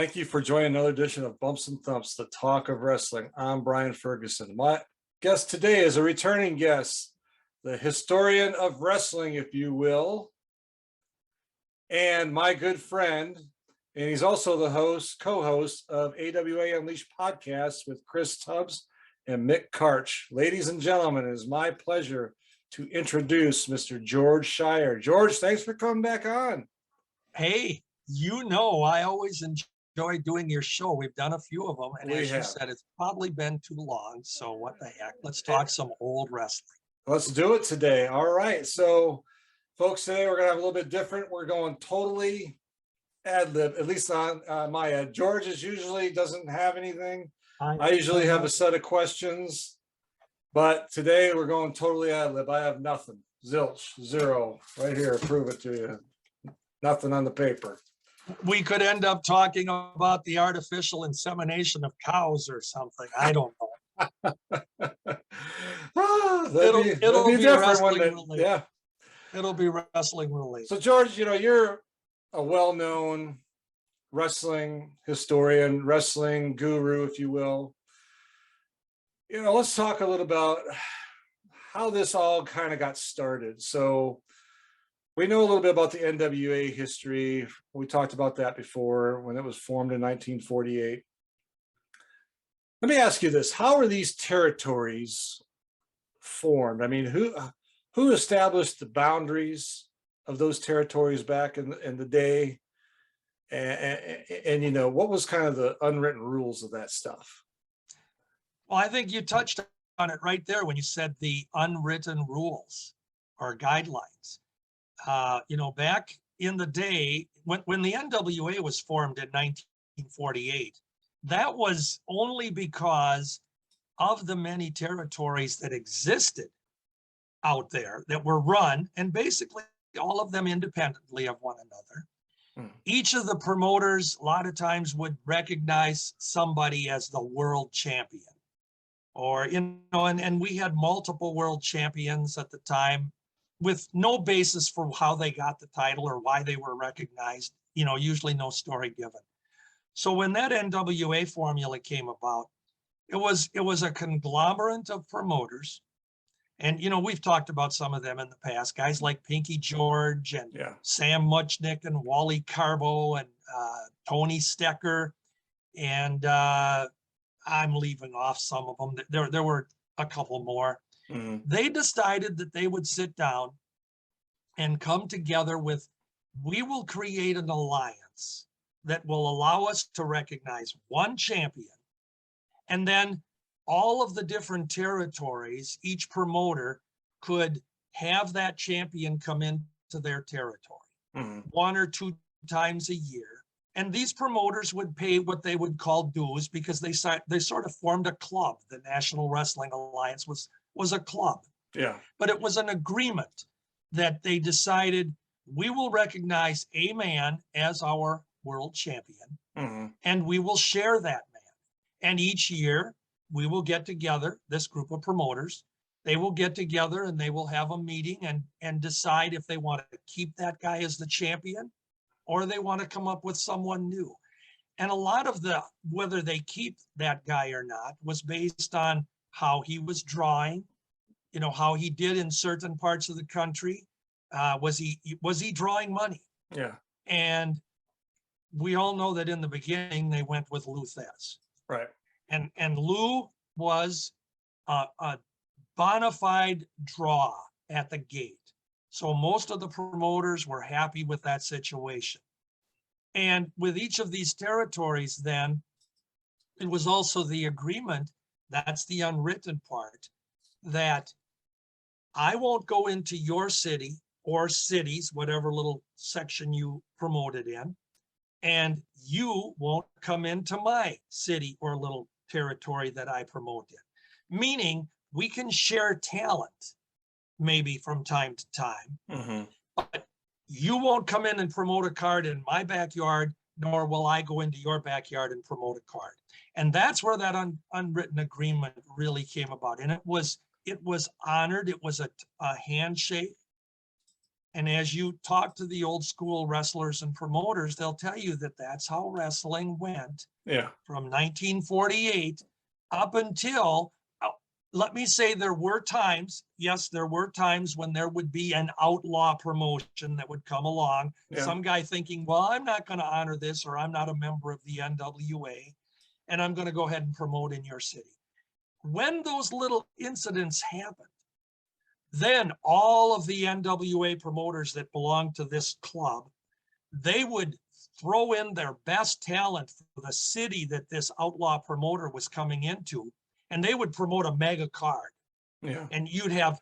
Thank you for joining another edition of Bumps and Thumps, the talk of wrestling. I'm Brian Ferguson. My guest today is a returning guest, the historian of wrestling, if you will, and my good friend, and he's also the co-host of AWA Unleashed Podcast with Chris Tubbs and Mick Karch. Ladies and gentlemen, it is my pleasure to introduce Mr. George Schire. George, thanks for coming back on. Hey, I always enjoy doing your show. We've done a few of them, and as you said, it's probably been too long. So what the heck? Let's talk some old wrestling. Let's do it today. All right. So, folks, today we're going to have a little bit different. We're going totally ad lib, at least on my end. George usually doesn't have anything. I usually have a set of questions, but today we're going totally ad lib. I have nothing. Zilch, zero, right here. Prove it to you. Nothing on the paper. We could end up talking about the artificial insemination of cows or something. I don't know. It'll be wrestling related. Yeah, it'll be wrestling related. So, George, you're a well-known wrestling historian, wrestling guru, if you will. Let's talk a little about how this all kind of got started. So we know a little bit about the NWA history. We talked about that before when it was formed in 1948. Let me ask you this. How are these territories formed? I mean, who established the boundaries of those territories back in the day? And what was kind of the unwritten rules of that stuff? Well, I think you touched on it right there when you said the unwritten rules or guidelines. Back in the day, when the NWA was formed in 1948, that was only because of the many territories that existed out there that were run, and basically all of them independently of one another. Each of the promoters a lot of times would recognize somebody as the world champion, or and we had multiple world champions at the time with no basis for how they got the title or why they were recognized, usually no story given. So when that NWA formula came about, it was a conglomerate of promoters. And, we've talked about some of them in the past, guys like Pinky George and Sam Muchnick and Wally Carbo and Tony Stecker. And I'm leaving off some of them. There were a couple more. Mm-hmm. They decided that they would sit down and come together with, we will create an alliance that will allow us to recognize one champion. And then all of the different territories, each promoter could have that champion come into their territory 1 or 2 times a year. And these promoters would pay what they would call dues because they sort of formed a club. The National Wrestling Alliance was a club. Yeah. But it was an agreement that they decided, we will recognize a man as our world champion, and we will share that man. And each year, we will get together, this group of promoters, they will get together and they will have a meeting and decide if they want to keep that guy as the champion or they want to come up with someone new. And a lot of whether they keep that guy or not was based on how he was drawing, how he did in certain parts of the country. Was he drawing money? Yeah. And we all know that in the beginning, they went with Lou Thesz. Right. And Lou was a bona fide draw at the gate. So most of the promoters were happy with that situation. And with each of these territories, then, it was also the agreement, that's the unwritten part, that I won't go into your city or cities, whatever little section you promoted in, and you won't come into my city or little territory that I promote in. Meaning we can share talent maybe from time to time, but you won't come in and promote a card in my backyard, nor will I go into your backyard and promote a card. And that's where that unwritten agreement really came about. And it was honored. It was a handshake. And as you talk to the old school wrestlers and promoters, they'll tell you that that's how wrestling went from 1948 up until, let me say, there were times, yes, there were times when there would be an outlaw promotion that would come along. Some guy thinking, well, I'm not going to honor this, or I'm not a member of the NWA, and I'm going to go ahead and promote in your city. When those little incidents happened, then all of the NWA promoters that belonged to this club, they would throw in their best talent for the city that this outlaw promoter was coming into, and they would promote a mega card. And you'd have,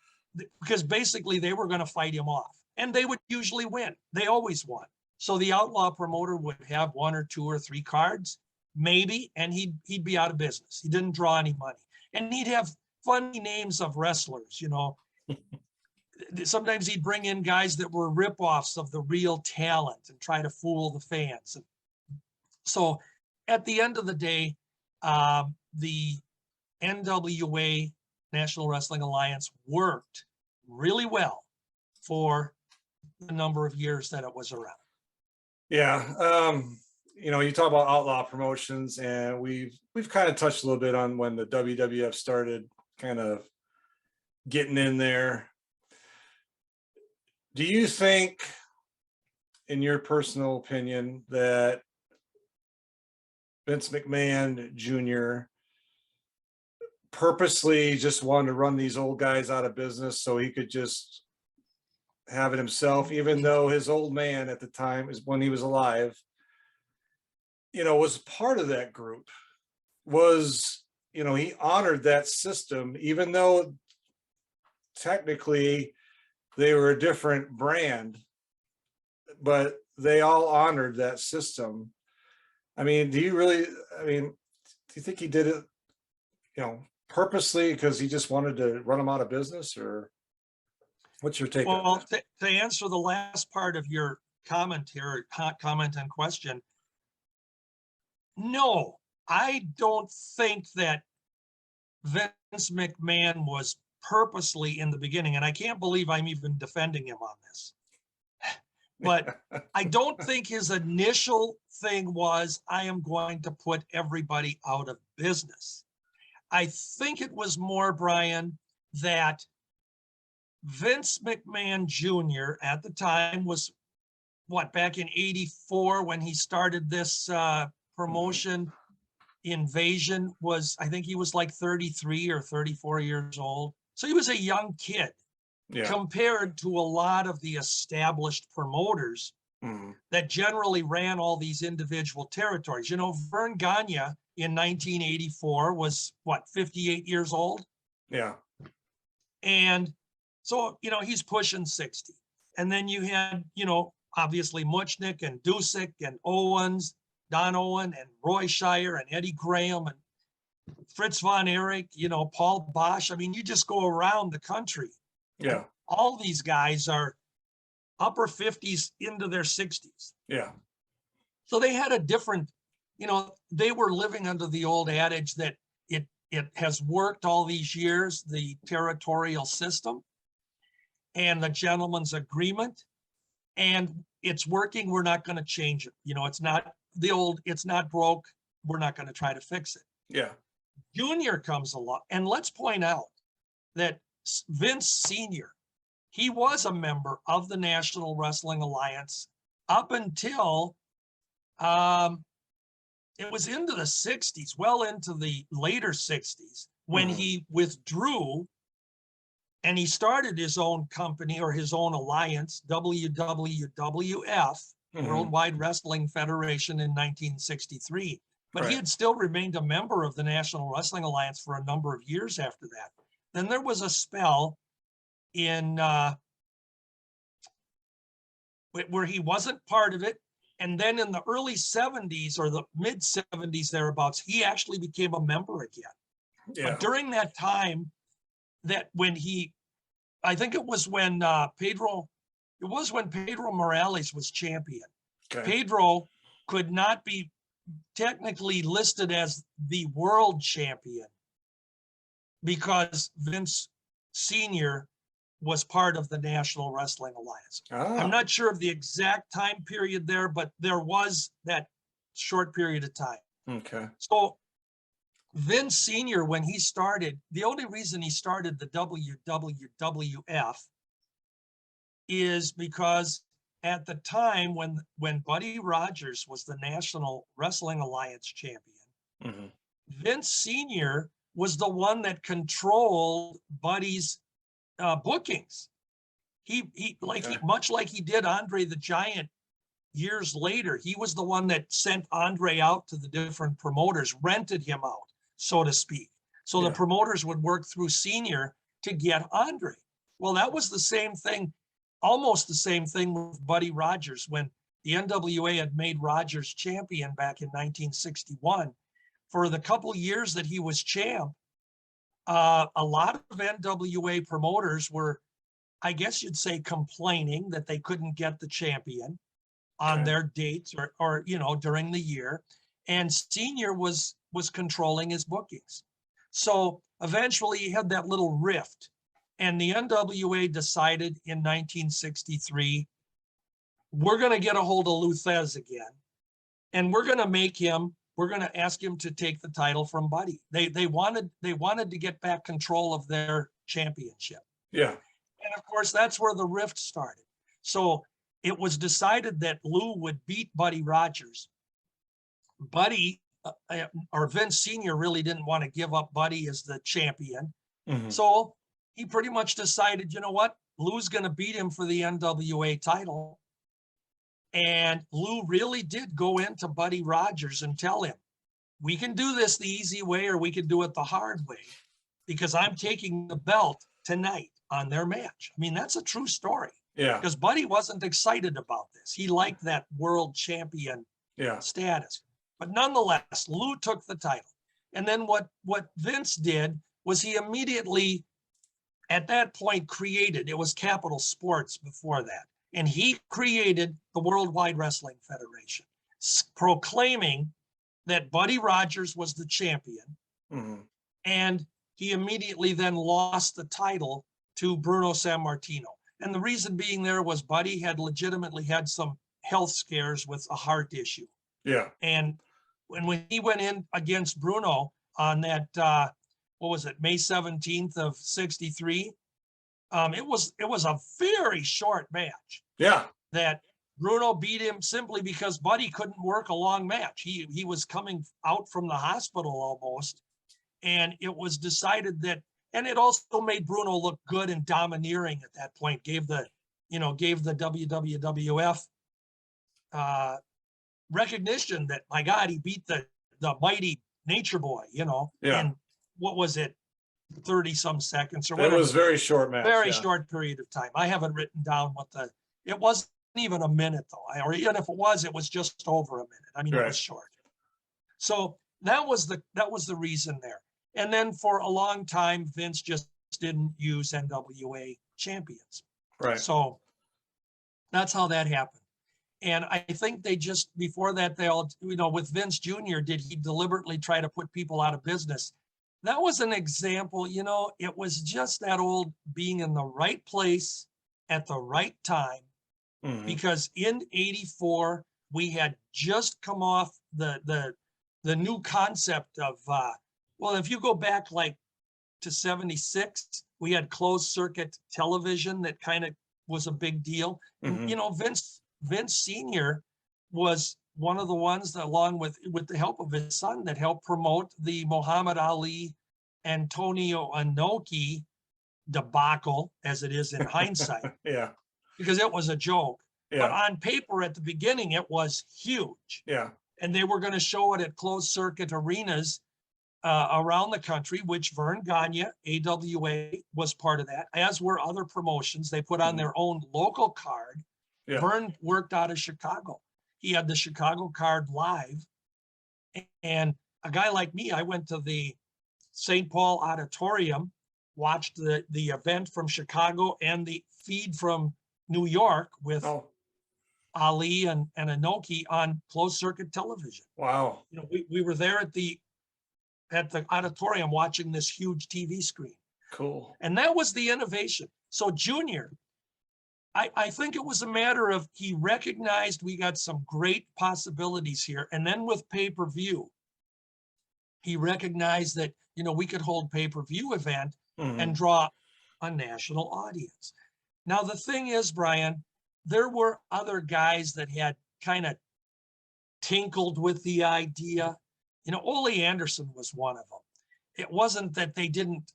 because basically they were going to fight him off, and they would usually win. They always won. So the outlaw promoter would have 1 or 2 or 3 cards, maybe, and he'd be out of business. He didn't draw any money. And he'd have funny names of wrestlers, you know. Sometimes he'd bring in guys that were ripoffs of the real talent and try to fool the fans. So at the end of the day, the NWA, National Wrestling Alliance, worked really well for the number of years that it was around. You know, you talk about outlaw promotions, and we've kind of touched a little bit on when the WWF started kind of getting in there. Do you think, in your personal opinion, that Vince McMahon Jr. purposely just wanted to run these old guys out of business so he could just have it himself, even though his old man at the time, is when he was alive, you know, was part of that group, was, you know, he honored that system, even though technically they were a different brand, but they all honored that system. I mean, do you think he did it, you know, purposely because he just wanted to run them out of business, or what's your take on that? To answer the last part of your comment here, comment and question, no, I don't think that Vince McMahon was purposely in the beginning, and I can't believe I'm even defending him on this, but I don't think his initial thing was, I am going to put everybody out of business. I think it was more, Brian, that Vince McMahon Jr. at the time was, back in '84 when he started this promotion, Invasion, was, I think he was like 33 or 34 years old. So he was a young kid compared to a lot of the established promoters that generally ran all these individual territories. You know, Vern Gagne in 1984 was 58 years old? And so, you know, he's pushing 60. And then you had, you know, obviously Muchnick and Dusick and Owens, Don Owen and Roy Schire and Eddie Graham and Fritz von Erich, you know, Paul Bosch. I mean, you just go around the country. All these guys are upper 50s into their 60s. So they had a different, you know, they were living under the old adage that it has worked all these years, the territorial system and the gentleman's agreement, and it's working. We're not going to change it. You know, it's not the old, it's not broke. We're not going to try to fix it. Junior comes along, and let's point out that Vince Sr., he was a member of the National Wrestling Alliance up until it was into the 60s, well into the later 60s, when he withdrew and he started his own company or his own alliance, WWF, Worldwide Wrestling Federation, in 1963. But he had still remained a member of the National Wrestling Alliance for a number of years after that. Then there was a spell in where he wasn't part of it. And then in the early 70s or the mid 70s thereabouts, he actually became a member again. But during that time, that when he, I think it was when Pedro Morales was champion. Pedro could not be technically listed as the world champion because Vince Sr. was part of the National Wrestling Alliance. I'm Ah, not sure of the exact time period there, but there was that short period of time. okay. So Vince Sr., when he started, the only reason he started the WWF is because at the time when Buddy Rogers was the National Wrestling Alliance champion, Mhm. Vince Sr. was the one that controlled Buddy's bookings. Much like he did Andre the Giant years later, he was the one that sent Andre out to the different promoters, rented him out, so to speak. So the Yeah. promoters would work through Senior to get Andre. Well, that was the same thing, almost the same thing with Buddy Rogers when the NWA had made Rogers champion back in 1961. For the couple years that he was champ, a lot of NWA promoters were, I guess you'd say, complaining that they couldn't get the champion on Okay. their dates or during the year, and Senior was controlling his bookings. So eventually he had that little rift, and the NWA decided in 1963, we're going to get a hold of Lou Thesz again, and we're going to ask him to take the title from Buddy. They wanted to get back control of their championship. Yeah. And of course, that's where the rift started. So it was decided that Lou would beat Buddy Rogers. Buddy or Vince Sr. really didn't want to give up Buddy as the champion. Mhm. So he pretty much decided, you know what? Lou's going to beat him for the NWA title. And Lou really did go into Buddy Rogers and tell him, we can do this the easy way or we can do it the hard way, because I'm taking the belt tonight on their match. I mean, that's a true story. Yeah. Because Buddy wasn't excited about this. He liked that world champion Yeah. status. But nonetheless, Lou took the title. And then what Vince did was he immediately, at that point, created, it was Capital Sports before that, and he created the Worldwide Wrestling Federation, proclaiming that Buddy Rogers was the champion. Mhm. And he immediately then lost the title to Bruno Sammartino. And the reason being there was Buddy had legitimately had some health scares with a heart issue. Yeah. And when he went in against Bruno on that, what was it, May 17th of 63, it was a very short match Yeah. that Bruno beat him simply because Buddy couldn't work a long match. He was coming out from the hospital almost. And it was decided that, and it also made Bruno look good and domineering at that point, gave the WWF recognition that, my God, he beat the mighty Nature Boy, Yeah. and what was it, 30 some seconds or It whatever. was very short match. Very yeah. short period of time. I haven't written down it wasn't even a minute though, or even if it was just over a minute. I mean, It Right. was short. So that was the reason there. And then for a long time, Vince just didn't use NWA champions. Right. So that's how that happened. And I think they just, before that, they all, with Vince Jr., did he deliberately try to put people out of business? That was an example, it was just that old being in the right place at the right time. Mhm. Because in 84, we had just come off the new concept of, well, if you go back like to 76, we had closed circuit television that kind of was a big deal. Mhm. And, Vince Sr. was one of the ones that, along with the help of his son, that helped promote the Muhammad Ali, Antonio Inoki debacle, as it is in hindsight, Yeah. because it was a joke. But Yeah. on paper at the beginning, it was huge. Yeah. And they were going to show it at closed circuit arenas around the country, which Vern Gagne, AWA, was part of that, as were other promotions. They put on Mhm. their own local card. Yeah. Vern worked out of Chicago. He had the Chicago card live. And a guy like me, I went to the St. Paul Auditorium, watched the event from Chicago and the feed from New York with Oh, Ali and Inoki on closed circuit television. wow. We were there at the auditorium watching this huge TV screen. Cool. And that was the innovation. So Junior, I think it was a matter of he recognized we got some great possibilities here. And then with pay-per-view, he recognized that, you know, we could hold pay-per-view event and draw a national audience. Now, the thing is, Brian, there were other guys that had kind of tinkled with the idea. You know, Ole Anderson was one of them. It wasn't that they didn't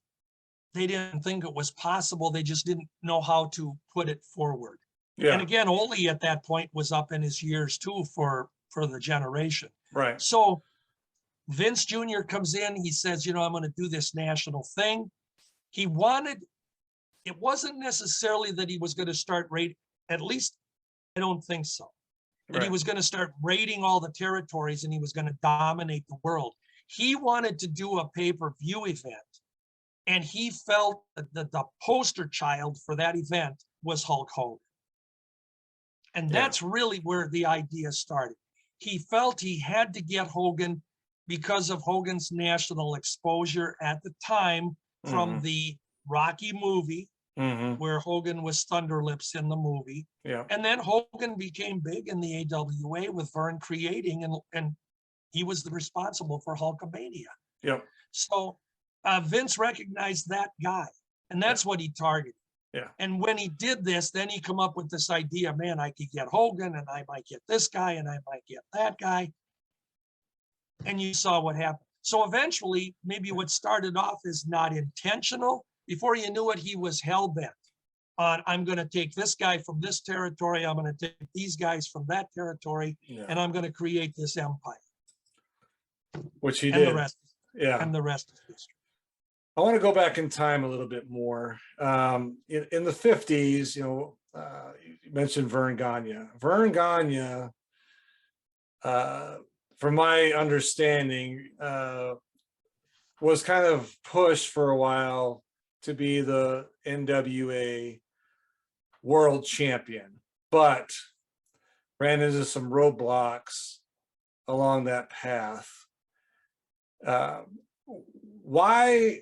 think it was possible. They just didn't know how to put it forward. Yeah. And again, Ole at that point was up in his years too for the generation. Right. So Vince Jr. comes in, he says, you know, I'm going to do this national thing. He wanted, it wasn't necessarily that he was going to start rating, at least I don't think so. That he was going to start raiding all the territories and he was going to dominate the world. He wanted to do a pay-per-view event. And he felt that the poster child for that event was Hulk Hogan. And that's really where the idea started. He felt he had to get Hogan because of Hogan's national exposure at the time from the Rocky movie, where Hogan was Thunderlips in the movie. Yeah. And then Hogan became big in the AWA with Vern creating, and he was responsible for Hulkamania. Yep. So Vince recognized that guy, and that's what he targeted. Yeah. And when he did this, then he come up with this idea, man, I could get Hogan and I might get this guy and I might get that guy. And you saw what happened. So eventually, maybe what started off is not intentional. Before you knew it, he was hell-bent on, I'm going to take this guy from this territory. I'm going to take these guys from that territory, and I'm going to create this empire. Which he did. The rest, and the rest is history. I want to go back in time a little bit more. In the 50s, you know, you mentioned Vern Gagne. Vern Gagne, from my understanding, was kind of pushed for a while to be the NWA World Champion, but ran into some roadblocks along that path. Why,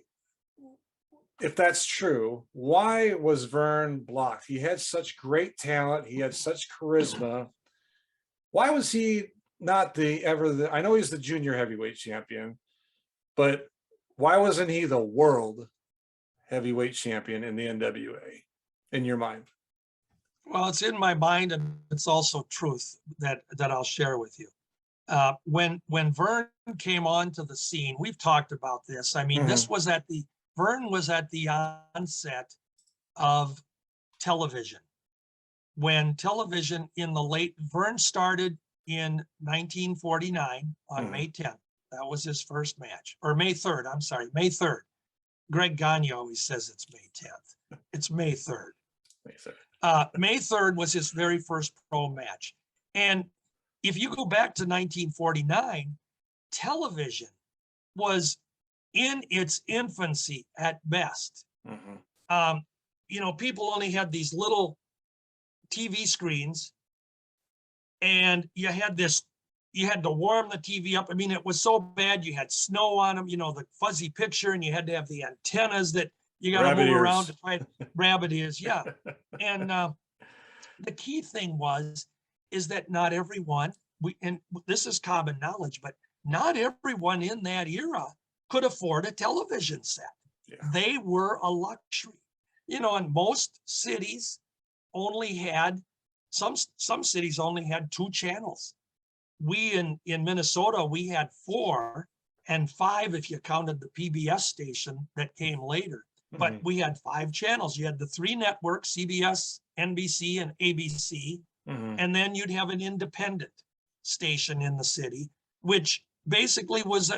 if that's true, why was Vern blocked? He had such great talent. He had such charisma. Why was he not I know he's the junior heavyweight champion, but why wasn't he the world heavyweight champion in the NWA, in your mind? Well, it's in my mind, and it's also truth that I'll share with you. When Vern came onto the scene, we've talked about this. I mean, Vern was at the onset of television. When television Vern started in 1949 on May 10th. That was his first match, or May 3rd. I'm sorry, May 3rd. Greg Gagne always says it's May 10th. It's May 3rd. May 3rd. May 3rd was his very first pro match. And if you go back to 1949, television was in its infancy at best. You know, people only had these little TV screens, and you had to warm the TV up. I mean, it was so bad. You had snow on them, you know, the fuzzy picture, and you had to have the antennas that you got to move around to try rabbit ears. Yeah. And the key thing is that not everyone, and this is common knowledge, but not everyone in that era could afford a television set. Yeah. They were a luxury, you know, and most cities only had, some cities only had 2 channels. We in Minnesota, we had 4 and 5 if you counted the PBS station that came later. But we had 5 channels. You had the 3 networks, CBS, NBC, and ABC. And then you'd have an independent station in the city, which basically was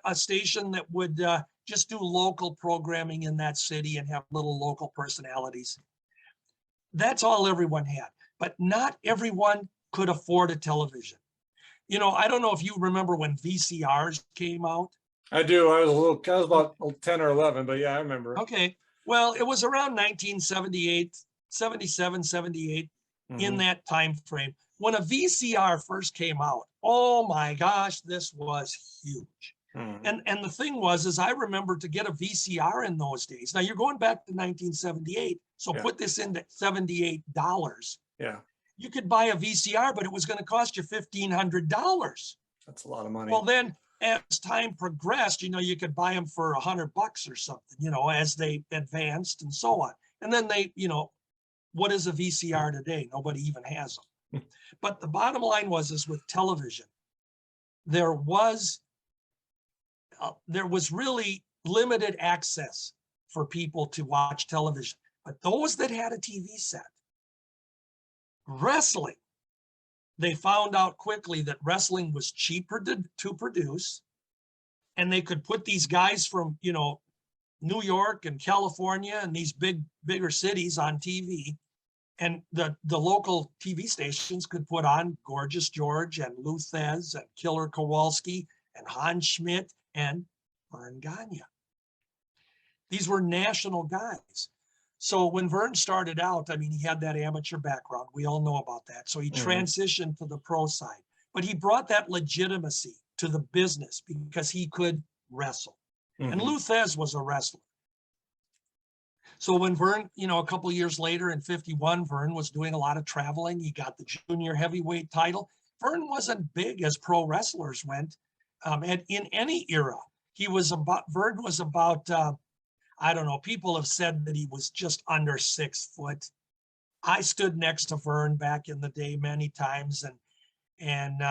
a station that would just do local programming in that city and have little local personalities. That's all everyone had. But not everyone could afford a television. You know, I don't know if you remember when VCRs came out. I do. I was about 10 or 11, but yeah, I remember. Okay. Well, it was around 1978, 77, 78, in that time frame. When a VCR first came out, oh my gosh, this was huge. And the thing was, is I remember to get a VCR in those days. Now you're going back to 1978. So put this into $78. Yeah. You could buy a VCR, but it was going to cost you $1,500. That's a lot of money. Well, then as time progressed, you could buy them for $100 or something, as they advanced and so on. And then they, what is a VCR today? Nobody even has them. But the bottom line is with television, there was really limited access for people to watch television. But those that had a TV set, wrestling, they found out quickly that wrestling was cheaper to produce, and they could put these guys from, New York and California and these bigger cities on TV, and the local TV stations could put on Gorgeous George and Lou Thez and Killer Kowalski and Hans Schmidt and Vern Gagne. These were national guys. So when Vern started out, he had that amateur background. We all know about that. So he transitioned to the pro side, but he brought that legitimacy to the business because he could wrestle. And Lou Thez was a wrestler. So when Vern, a couple of years later in 51, Vern was doing a lot of traveling. He got the junior heavyweight title. Vern wasn't big as pro wrestlers went, and in any era. Vern was about, I don't know, people have said that he was just under 6 foot. I stood next to Vern back in the day many times, and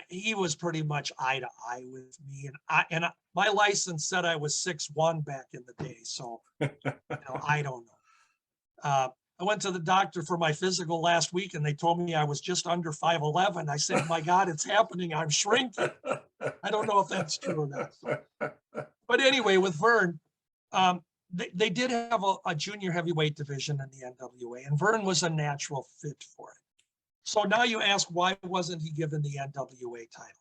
he was pretty much eye to eye with me. And my license said I was 6'1" back in the day. So, I don't know. I went to the doctor for my physical last week, and they told me I was just under 5'11". I said, my God, it's happening. I'm shrinking. I don't know if that's true or not. So. But anyway, with Vern, they did have a junior heavyweight division in the NWA, and Vern was a natural fit for it. So now you ask, why wasn't he given the NWA title?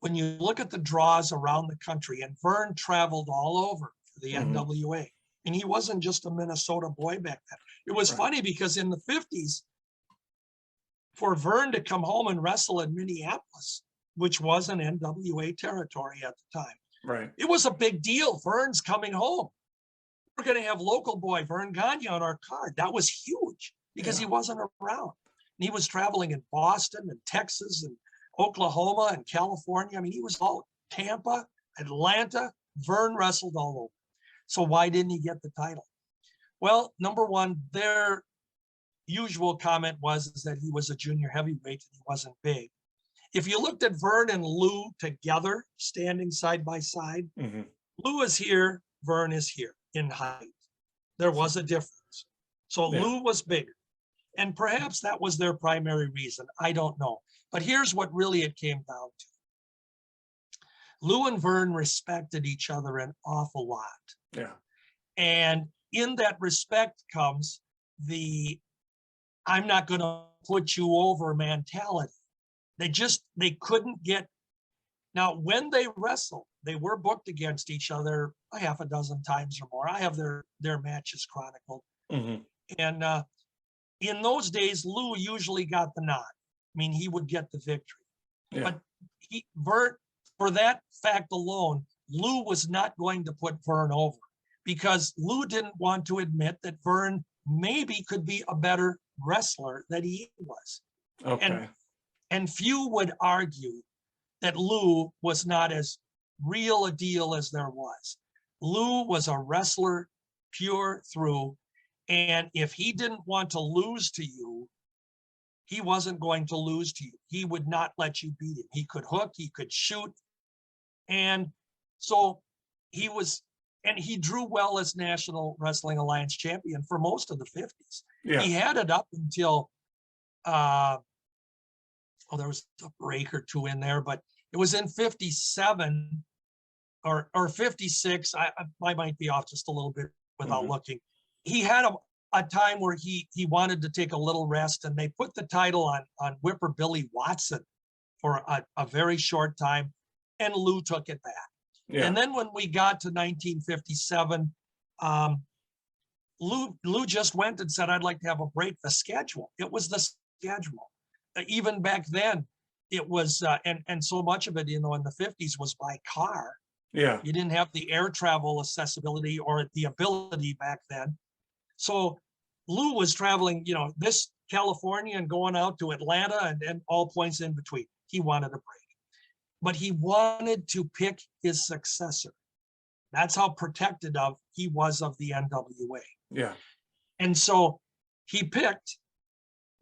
When you look at the draws around the country, and Vern traveled all over for the NWA, and he wasn't just a Minnesota boy back then. It was funny because in the 50s, for Vern to come home and wrestle in Minneapolis, which was an NWA territory at the time, right, it was a big deal. Vern's coming home. We're going to have local boy Vern Gagne on our card. That was huge because he wasn't around. And he was traveling in Boston and Texas and Oklahoma and California. He was all Tampa, Atlanta. Vern wrestled all over. So why didn't he get the title? Well, number one, their usual comment was that he was a junior heavyweight and he wasn't big. If you looked at Vern and Lou together, standing side by side, Lou is here, Vern is here in height. There was a difference. So Lou was bigger. And perhaps that was their primary reason. I don't know. But here's what really it came down to. Lou and Vern respected each other an awful lot. Yeah. And in that respect comes the I'm not going to put you over mentality. They couldn't get. Now, when they wrestled, they were booked against each other a half a dozen times or more. I have their matches chronicled. And in those days, Lou usually got the nod. He would get the victory. Yeah. But Vern, for that fact alone, Lou was not going to put Vern over because Lou didn't want to admit that Vern maybe could be a better wrestler than he was. Okay. And few would argue that Lou was not as real a deal as there was. Lou was a wrestler pure through. And if he didn't want to lose to you, he wasn't going to lose to you. He would not let you beat him. He could hook, he could shoot. And so he drew well as National Wrestling Alliance champion for most of the 50s. Yeah. He had it up until, there was a break or two in there, but it was in 57 or 56. I might be off just a little bit without looking. He had a time where he wanted to take a little rest, and they put the title on Whipper Billy Watson for a very short time, and Lou took it back. Yeah. And then when we got to 1957, Lou just went and said, I'd like to have a break. The schedule. It was the schedule. Even back then, it was, and so much of it, in the 50s was by car. Yeah. You didn't have the air travel accessibility or the ability back then. So Lou was traveling, this California and going out to Atlanta and all points in between. He wanted a break, but he wanted to pick his successor. That's how protected he was of the NWA. Yeah. And so he picked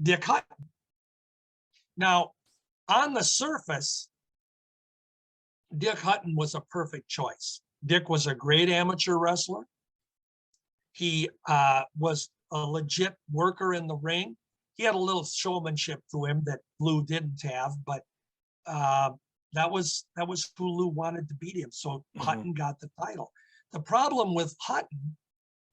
Dick Hutton. Now, on the surface, Dick Hutton was a perfect choice. Dick was a great amateur wrestler. He was a legit worker in the ring. He had a little showmanship to him that Lou didn't have, but that was who Lou wanted to beat him. So Hutton got the title. The problem with Hutton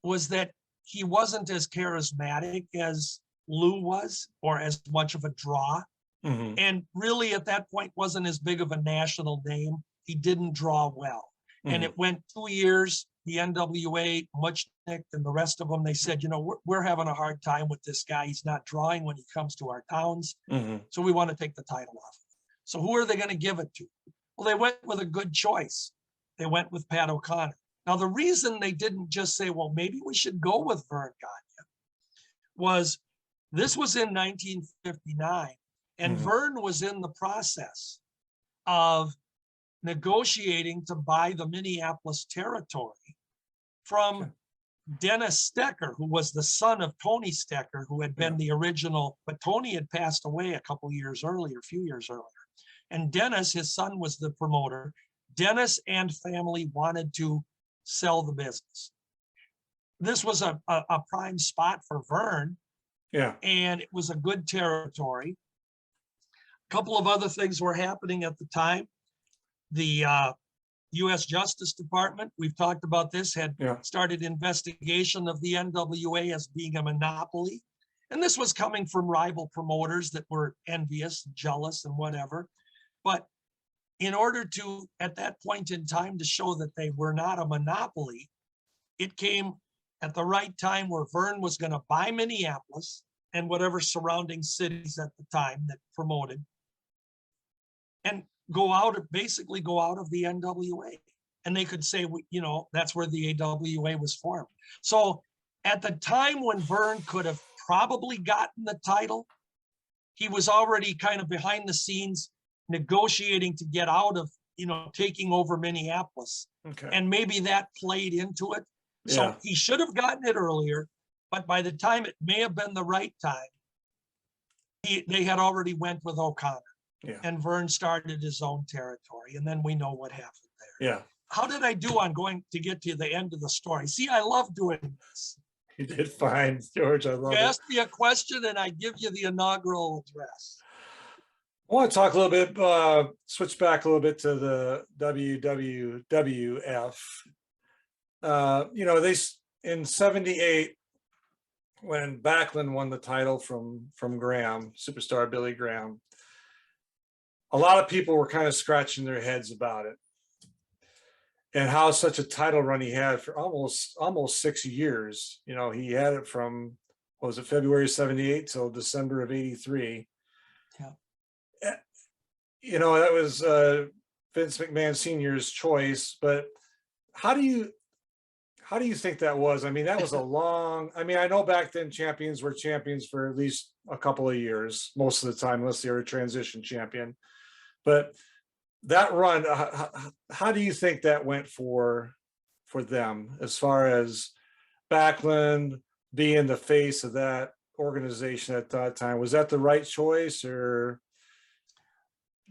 was that he wasn't as charismatic as Lou was, or as much of a draw. And really at that point wasn't as big of a national name. He didn't draw well. And it went 2 years, the NWA, Mick and the rest of them, they said, we're having a hard time with this guy. He's not drawing when he comes to our towns. So we want to take the title off. So who are they going to give it to? Well, they went with a good choice. They went with Pat O'Connor. Now, the reason they didn't just say, well, maybe we should go with Vern Gagne was this was in 1959. And Vern was in the process of negotiating to buy the Minneapolis territory from Dennis Stecker, who was the son of Tony Stecker, who had been the original, but Tony had passed away a few years earlier. And Dennis, his son, was the promoter. Dennis and family wanted to sell the business. This was a prime spot for Vern. Yeah. And it was a good territory. A couple of other things were happening at the time. The U.S. Justice Department, we've talked about this, had started investigation of the NWA as being a monopoly. And this was coming from rival promoters that were envious, jealous, and whatever. But in order to, at that point in time, to show that they were not a monopoly, it came at the right time where Vern was going to buy Minneapolis and whatever surrounding cities at the time that promoted, and basically go out of the NWA. And they could say, that's where the AWA was formed. So at the time when Vern could have probably gotten the title, he was already kind of behind the scenes negotiating to get out of, taking over Minneapolis. Okay. And maybe that played into it. So he should have gotten it earlier, but by the time it may have been the right time, they had already went with O'Connor. Yeah. And Vern started his own territory. And then we know what happened there. Yeah. How did I do on going to get to the end of the story? See, I love doing this. You did fine, George. I love it. You ask me a question and I give you the inaugural address. I want to talk a little bit, switch back a little bit to the WWF. They in '78, when Backlund won the title from Graham, superstar Billy Graham, a lot of people were kind of scratching their heads about it and how such a title run he had for almost 6 years. He had it from, February '78 till December of '83. Yeah. That was Vince McMahon Sr.'s choice, but how do you think that was? I mean, that was I know back then champions were champions for at least a couple of years, most of the time, unless they were a transition champion. But that run, how do you think that went for them as far as Backlund being the face of that organization at that time? Was that the right choice, or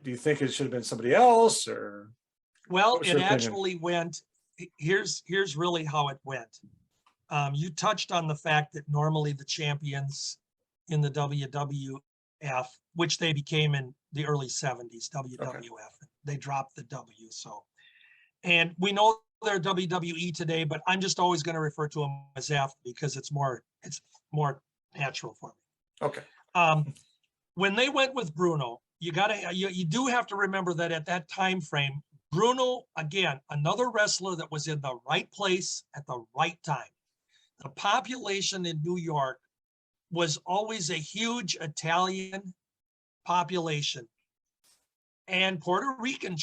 do you think it should have been somebody else? Or well, it actually went. Here's really how it went. You touched on the fact that normally the champions in the WWF, which they became in the early '70s, WWF, they dropped the W. So, and we know they're WWE today, but I'm just always going to refer to them as F because it's more natural for me. Okay. When they went with Bruno, you do have to remember that at that time frame, Bruno, again, another wrestler that was in the right place at the right time. The population in New York was always a huge Italian population. and Puerto Rican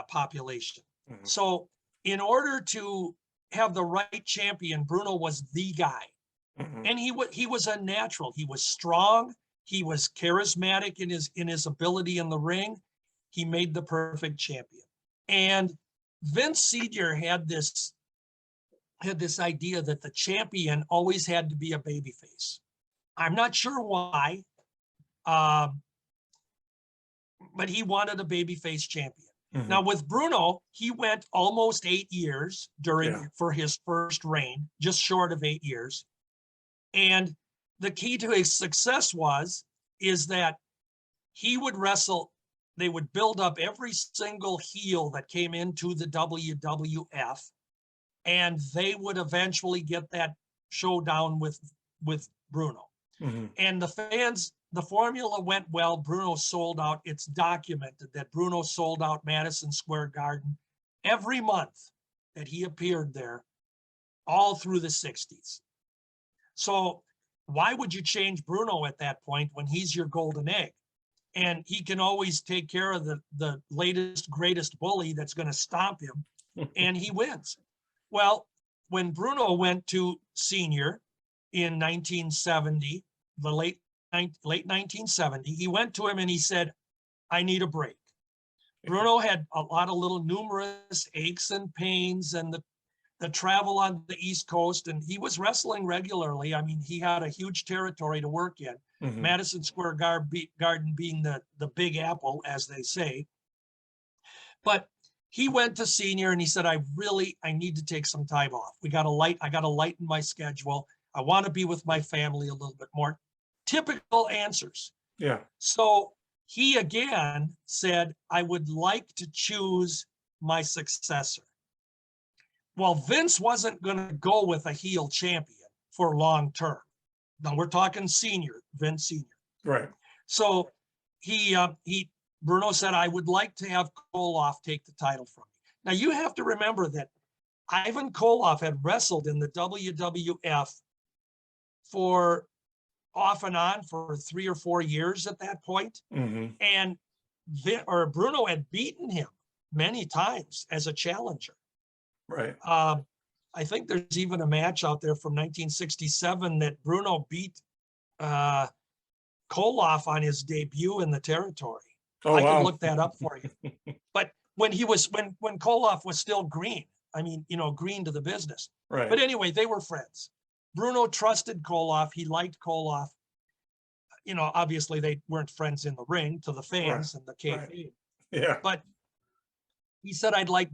population. Mhm. So in order to have the right champion, Bruno was the guy. Mhm. And he was a natural. He was strong. He was charismatic in his ability in the ring. He made the perfect champion. And Vince Sr. had this idea that the champion always had to be a babyface. I'm not sure why, but he wanted a babyface champion. Mhm. Now with Bruno, he went almost 8 years for his first reign, just short of 8 years. And the key to his success is that he would wrestle. They would build up every single heel that came into the WWF, and they would eventually get that showdown with Bruno. Mhm. And the formula went well. Bruno sold out. It's documented that Bruno sold out Madison Square Garden every month that he appeared there, all through the 60s. So why would you change Bruno at that point when he's your golden egg? And he can always take care of the latest, greatest bully that's going to stomp him, and he wins. Well, when Bruno went to Senior in 1970, the late 1970, he went to him and he said, I need a break. Bruno had a lot of little numerous aches and pains and the travel on the East Coast, and he was wrestling regularly. I mean, he had a huge territory to work in. Mhm. Madison Square Garden being the Big Apple, as they say. But he went to Senior and he said, I need to take some time off. I got to lighten my schedule. I want to be with my family a little bit more. Typical answers. Yeah. So he again said, I would like to choose my successor. Well, Vince wasn't going to go with a heel champion for long term. Now we're talking Vince Senior. Right. So Bruno said, I would like to have Koloff take the title from me. Now you have to remember that Ivan Koloff had wrestled in the WWF for off and on for 3 or 4 years at that point. Mhm. And Bruno had beaten him many times as a challenger. Right. I think there's even a match out there from 1967 that Bruno beat Koloff on his debut in the territory. Oh, I wow. could look that up for you. But when Koloff was still green, green to the business. Right. But anyway, they were friends. Bruno trusted Koloff. He liked Koloff. Obviously they weren't friends in the ring to the fans and the kayfabe. Right. Yeah. But he said, I'd like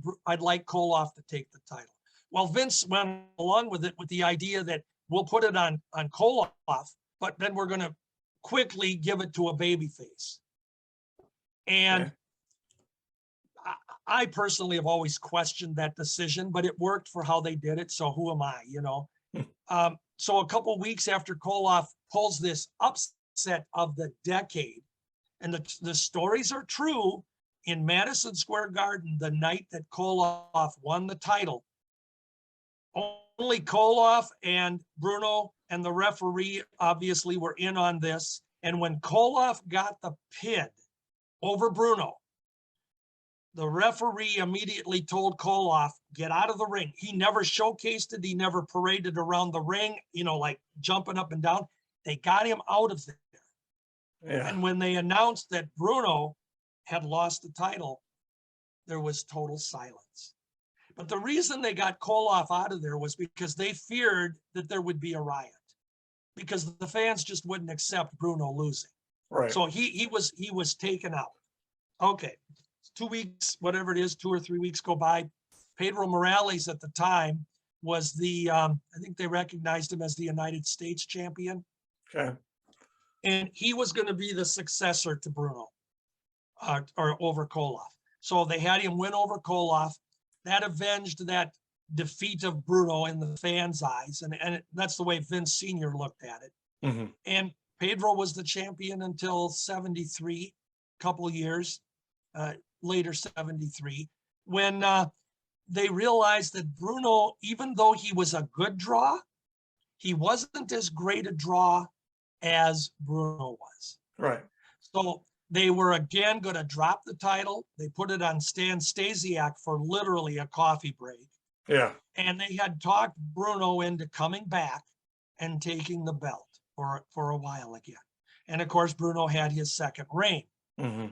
Koloff to take the title. Well, Vince went along with it with the idea that we'll put it on Koloff, but then we're going to quickly give it to a babyface. And I personally have always questioned that decision, but it worked for how they did it. So who am I, So a couple of weeks after Koloff pulls this upset of the decade, and the stories are true, in Madison Square Garden, the night that Koloff won the title, only Koloff and Bruno and the referee obviously were in on this. And when Koloff got the pin over Bruno, the referee immediately told Koloff, get out of the ring. He never showcased it. He never paraded around the ring, like jumping up and down. They got him out of there. Yeah. And when they announced that Bruno had lost the title, there was total silence. But the reason they got Koloff out of there was because they feared that there would be a riot, because the fans just wouldn't accept Bruno losing. Right. So he was taken out. Okay, 2 weeks, whatever it is, 2 or 3 weeks go by. Pedro Morales at the time was I think they recognized him as the United States champion. Okay. And he was going to be the successor to Bruno, or over Koloff. So they had him win over Koloff. That avenged that defeat of Bruno in the fans' eyes. And that's the way Vince Sr. looked at it. Mm-hmm. And Pedro was the champion until 73, couple years later, 73, when they realized that Bruno, even though he was a good draw, he wasn't as great a draw as Bruno was. Right. So They were again going to drop the title. They put it on Stan Stasiak for literally a coffee break. Yeah. And they had talked Bruno into coming back and taking the belt for a while again. And of course, Bruno had his second reign. Mm-hmm.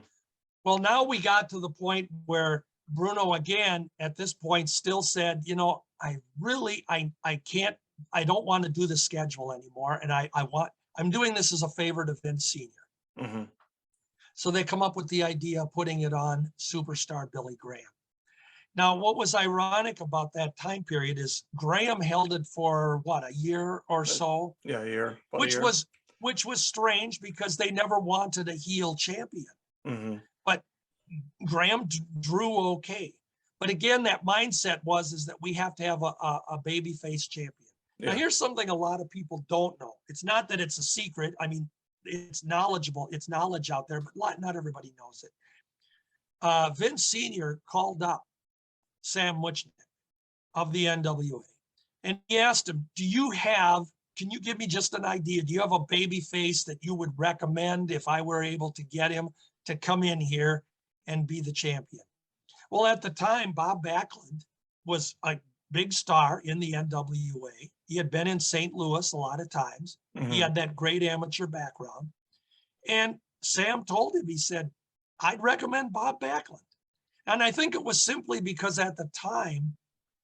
Well, now we got to the point where Bruno again, at this point, still said, you know, I can't, I don't want to do the schedule anymore. And I'm doing this as a favor to Vince Sr. Mm-hmm. So they come up with the idea of putting it on superstar Billy Graham. Now, what was ironic about that time period is Graham held it for what, a year or so? Yeah, a year. Which was strange because they never wanted a heel champion. Mm-hmm. But Graham drew okay. But again, that mindset is that we have to have a babyface champion. Yeah. Now, here's something a lot of people don't know. It's not that it's a secret. I mean, it's knowledgeable. It's knowledge out there, but not everybody knows it. Vince Sr. called up Sam Muchnick of the NWA, and he asked him, can you give me just an idea? Do you have a baby face that you would recommend if I were able to get him to come in here and be the champion? Well, at the time, Bob Backlund was a big star in the NWA. He had been in St. Louis a lot of times. Mm-hmm. He had that great amateur background. And Sam told him, he said, I'd recommend Bob Backlund. And I think it was simply because at the time,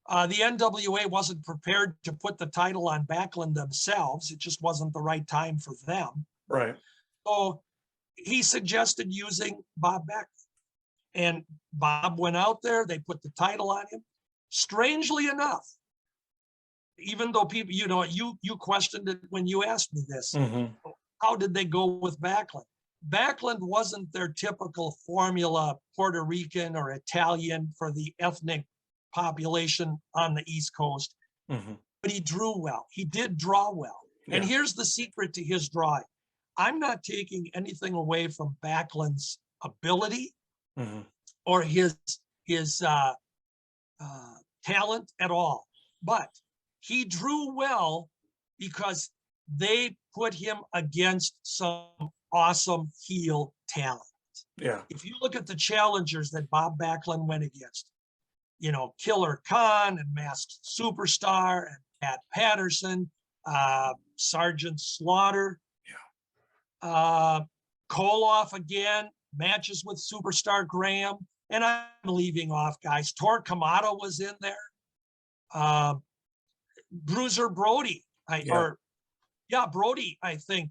the NWA wasn't prepared to put the title on Backlund themselves. It just wasn't the right time for them. Right. So he suggested using Bob Backlund. And Bob went out there, they put the title on him. Strangely enough, even though people, you know, you questioned it when you asked me this, Mm-hmm. how did they go with Backlund? Backlund wasn't their typical formula Puerto Rican or Italian for the ethnic population on the East Coast, Mm-hmm. but he drew well. He did draw well. Yeah. And here's the secret to his drawing. I'm not taking anything away from Backlund's ability Mm-hmm. or his talent at all, but he drew well because they put him against some awesome heel talent. Yeah. If you look at the challengers that Bob Backlund went against, you know, Killer Khan and Masked Superstar and Pat Patterson, Sergeant Slaughter, Koloff again, matches with Superstar Graham, and I'm leaving off guys. Torquemada was in there. Bruiser Brody, Brody, I think,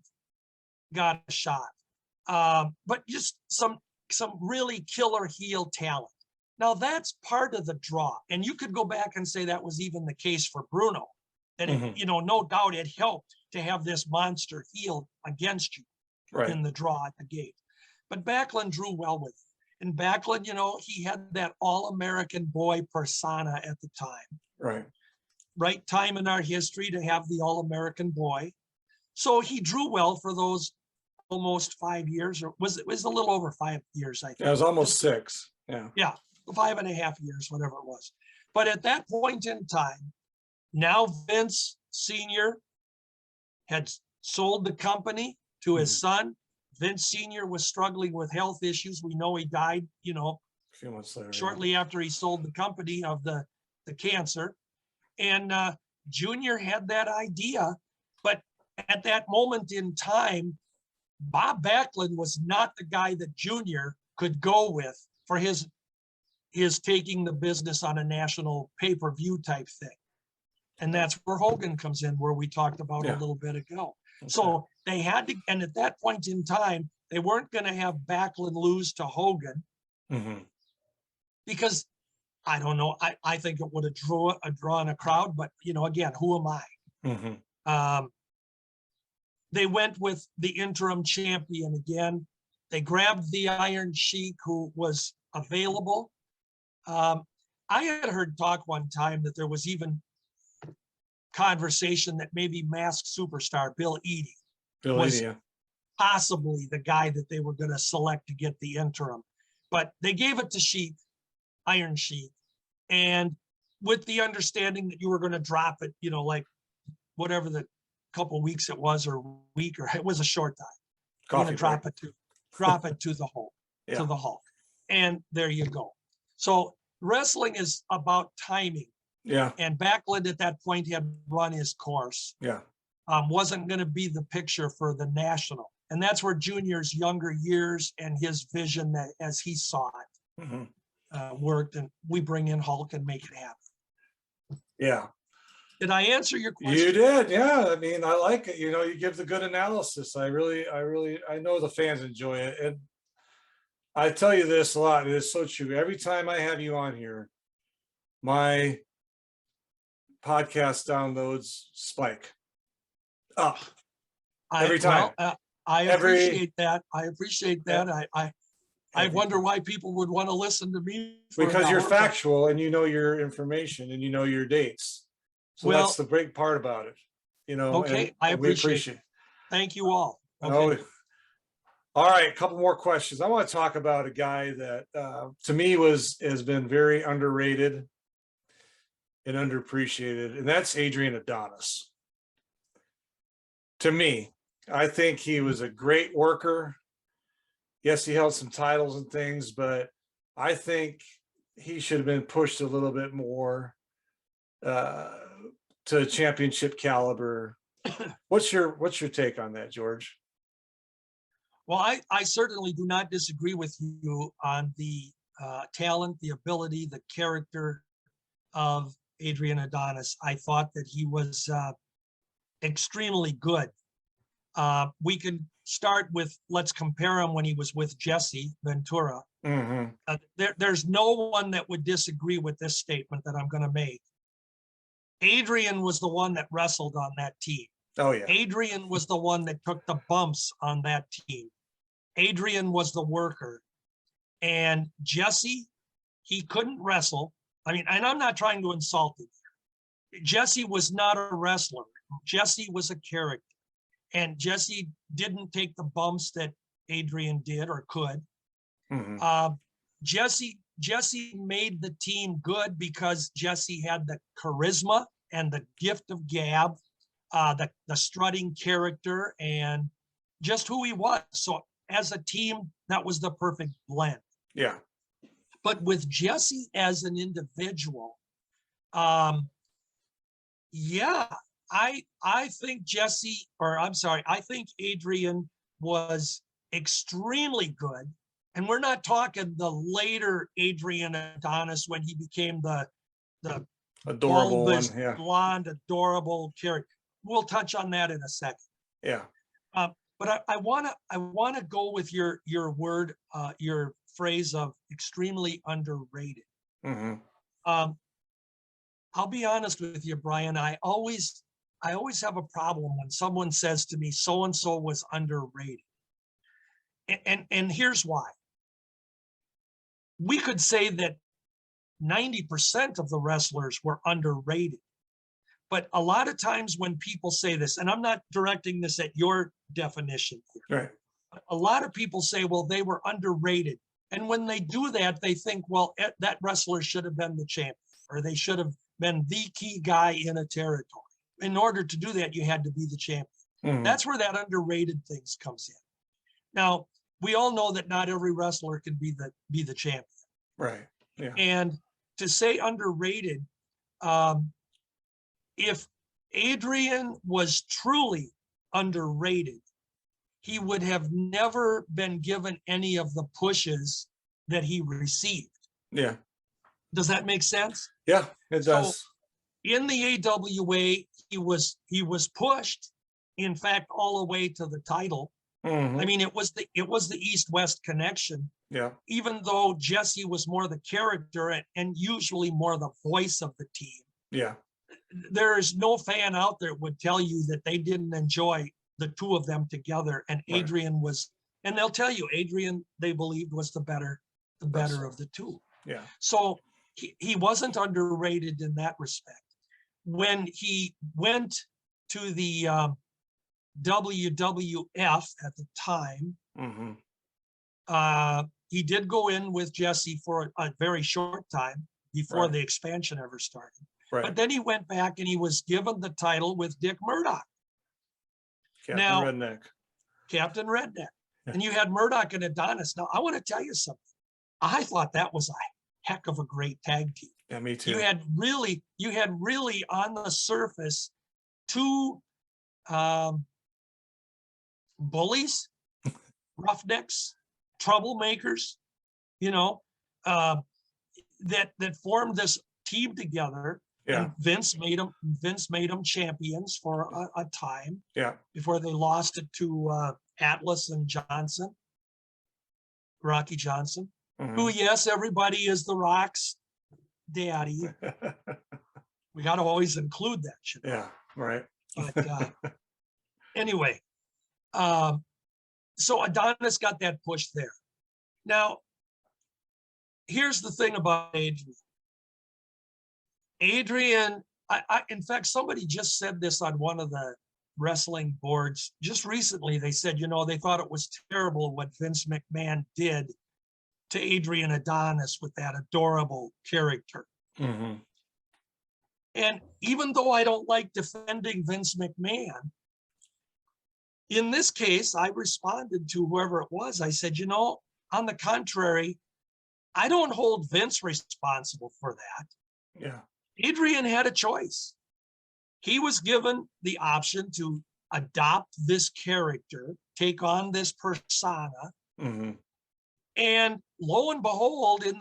got a shot. But just some really killer heel talent. Now that's part of the draw. And you could go back and say that was even the case for Bruno. That, Mm-hmm. it, you know, no doubt it helped to have this monster heel against you Right. in the draw at the gate. But Backlund drew well with it. And Backlund, you know, he had that all-American boy persona at the time. Right. Right time in our history to have the all-American boy. So he drew well for those almost 5 years, or was a little over 5 years, I think. Yeah, it was almost 6. Yeah. Yeah, 5.5 years, whatever it was. But at that point in time, now Vince Sr. had sold the company to his son. Vince Sr. was struggling with health issues. We know he died, you know, A few months later. shortly after he sold the company of the cancer. And Junior had that idea, but at that moment in time, Bob Backlund was not the guy that Junior could go with for his taking the business on a national pay-per-view type thing. And that's where Hogan comes in, where we talked about a little bit ago. Okay. So they had to, and at that point in time, they weren't going to have Backlund lose to Hogan Mm-hmm. because I don't know. I think it would have drawn a crowd, but you know, again, who am I? Mm-hmm. They went with the interim champion again. They grabbed the Iron Sheik, who was available. I had heard talk one time that there was even conversation that maybe Masked Superstar Bill Eadie was possibly the guy that they were going to select to get the interim. But they gave it to Sheik, Iron Sheik, and with the understanding that you were going to drop it, you know, like whatever the couple weeks it was, or week, or it was a short time. You're going to drop it to drop it to the Hulk, Yeah. And there you go. So wrestling is about timing. Yeah. And Backlund at that point had run his course. Yeah. Wasn't going to be the picture for the national. And that's where Junior's younger years and his vision that as he saw it worked. And we bring in Hulk and make it happen. Yeah. Did I answer your question? You did. Yeah. I mean, I like it. You know, you give the good analysis. I know the fans enjoy it. And I tell you this a lot. It is so true. Every time I have you on here, my podcast downloads spike up every time. I appreciate that. I wonder why people would want to listen to me. Because you're factual and you know your information and you know your dates. So that's the big part about it. You know, okay, I appreciate it. Thank you all. Okay. All right, a couple more questions. I want to talk about a guy that to me has been very underrated and underappreciated, and that's Adrian Adonis. To me, I think he was a great worker. Yes, he held some titles and things, but I think he should have been pushed a little bit more to championship caliber. What's your take on that, George? Well, I certainly do not disagree with you on the talent, the ability, the character of Adrian Adonis. I thought that he was extremely good. We can start with, let's compare him when he was with Jesse Ventura. There's no one that would disagree with this statement that I'm going to make. Adrian was the one that wrestled on that team. Oh, yeah. Adrian was the one that took the bumps on that team. Adrian was the worker. And Jesse, he couldn't wrestle. I mean, and I'm not trying to insult him. Jesse was not a wrestler. Jesse was a character. And Jesse didn't take the bumps that Adrian did or could. Jesse made the team good because Jesse had the charisma and the gift of gab, the strutting character, and just who he was. So as a team, that was the perfect blend. Yeah. But with Jesse as an individual, I think I think Adrian was extremely good. And we're not talking the later Adrian Adonis when he became the adorable one, yeah. Blonde, adorable character. We'll touch on that in a second. Yeah. But I wanna go with your word, your phrase of extremely underrated. I'll be honest with you, Brian. I always have a problem when someone says to me, so and so was underrated. And here's why. We could say that 90% of the wrestlers were underrated. But a lot of times when people say this, and I'm not directing this at your definition here, right. A lot of people say, well, they were underrated. And when they do that, they think, well, that wrestler should have been the champion, or they should have been the key guy in a territory. In order to do that, you had to be the champion. That's where that underrated things comes in. Now, we all know that not every wrestler can be the champion. Right. Yeah. And to say underrated, if Adrian was truly underrated, he would have never been given any of the pushes that he received. Yeah. Does that make sense? Yeah, it does. So in the AWA, he was pushed, in fact, all the way to the title. I mean, it was the East-West connection. Yeah. Even though Jesse was more the character and usually more the voice of the team. Yeah. There is no fan out there would tell you that they didn't enjoy the two of them together. And Adrian was, and they'll tell you, Adrian, they believed, was the better of the two. Yeah. So he wasn't underrated in that respect. When he went to the WWF at the time, he did go in with Jesse for a very short time before the expansion ever started. Right. But then he went back and he was given the title with Dick Murdoch. Captain Redneck. Captain Redneck. And you had Murdoch and Adonis. Now, I want to tell you something. I thought that was a heck of a great tag team. Yeah, me too. You had really on the surface two bullies, roughnecks, troublemakers, that formed this team together. Yeah. And Vince made them champions for a time. Yeah. Before they lost it to Atlas and Johnson, Rocky Johnson, who, yes, everybody is the Rock's daddy. We got to always include that shit. Yeah, right. But anyway, so Adonis got that push there. Now, here's the thing about Adrian. Adrian, in fact, somebody just said this on one of the wrestling boards just recently. They said, they thought it was terrible what Vince McMahon did to Adrian Adonis with that adorable character. Mm-hmm. And even though I don't like defending Vince McMahon, in this case, I responded to whoever it was. I said, on the contrary, I don't hold Vince responsible for that. Yeah. Adrian had a choice. He was given the option to adopt this character, take on this persona. Mm-hmm. And lo and behold, in